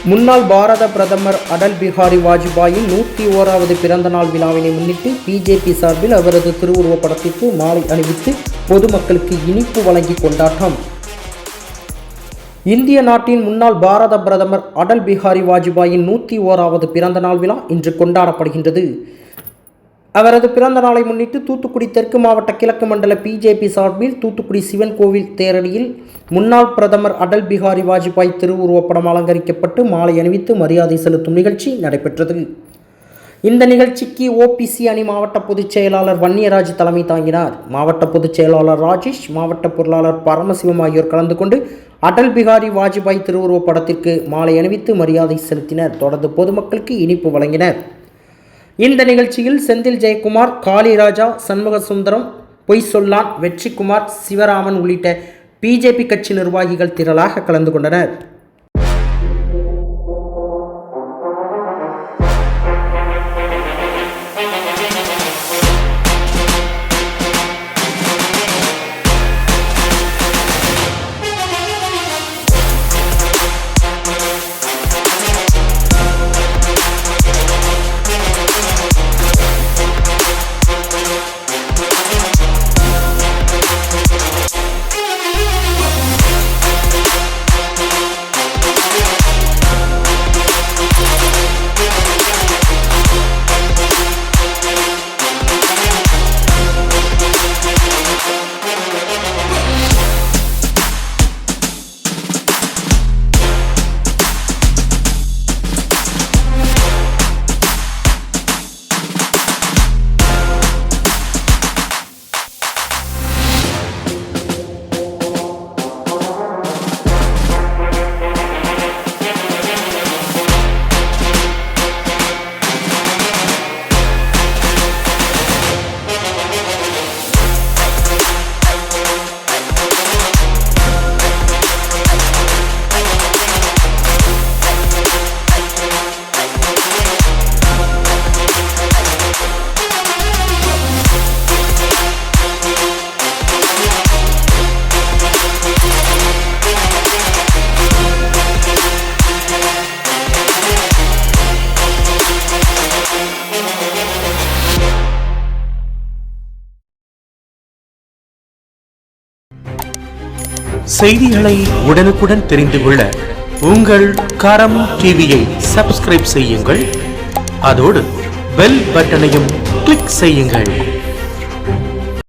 முன்னாள் பாரத பிரதமர் அடல் பிஹாரி வாஜ்பாயின் 101வது பிறந்த நாள் விழாவினை முன்னிட்டு பிஜேபி சார்பில் அவரது திருவுருவப் படத்திற்கு மாலை அணிவித்து பொதுமக்களுக்கு இனிப்பு வழங்கி கொண்டாட்டம். இந்திய நாட்டின் முன்னாள் பாரத பிரதமர் அடல் பிஹாரி வாஜ்பாயின் 101வது பிறந்த நாள் விழா இன்று கொண்டாடப்படுகின்றது. அவரது பிறந்த நாளை முன்னிட்டு தூத்துக்குடி தெற்கு மாவட்ட கிழக்கு மண்டல பிஜேபி சார்பில் தூத்துக்குடி சிவன் கோவில் தேரடியில் முன்னாள் பிரதமர் அடல் பிஹாரி வாஜ்பாய் திருவுருவப்படம் அலங்கரிக்கப்பட்டு மாலை அணிவித்து மரியாதை செலுத்தும் நிகழ்ச்சி நடைபெற்றது. இந்த நிகழ்ச்சிக்கு ஓபிசி அணி மாவட்ட பொதுச் செயலாளர் வன்னியராஜ் தலைமை தாங்கினார். மாவட்ட பொதுச் செயலாளர் ராஜேஷ், மாவட்ட பொருளாளர் பரமசிவம் ஆகியோர் கலந்து கொண்டு அடல் பிஹாரி வாஜ்பாய் திருவுருவப்படத்திற்கு மாலை அணிவித்து மரியாதை செலுத்தினர். தொடர்ந்து பொதுமக்களுக்கு இனிப்பு வழங்கினர். இந்த நிகழ்ச்சியில் செந்தில் ஜெயக்குமார், காளிராஜா, சண்முக சுந்தரம், பொய்சொல்லான், வெற்றிக்குமார், சிவராமன் உள்ளிட்ட பிஜேபி கட்சி நிர்வாகிகள் திரளாக கலந்து கொண்டனர். செய்திகளை உடனுக்குடன் தெரிந்து கொள்ள உங்கள் கரம் டிவியை சப்ஸ்கிரைப் செய்யுங்கள். அதோடு பெல் பட்டனையும் கிளிக் செய்யுங்கள்.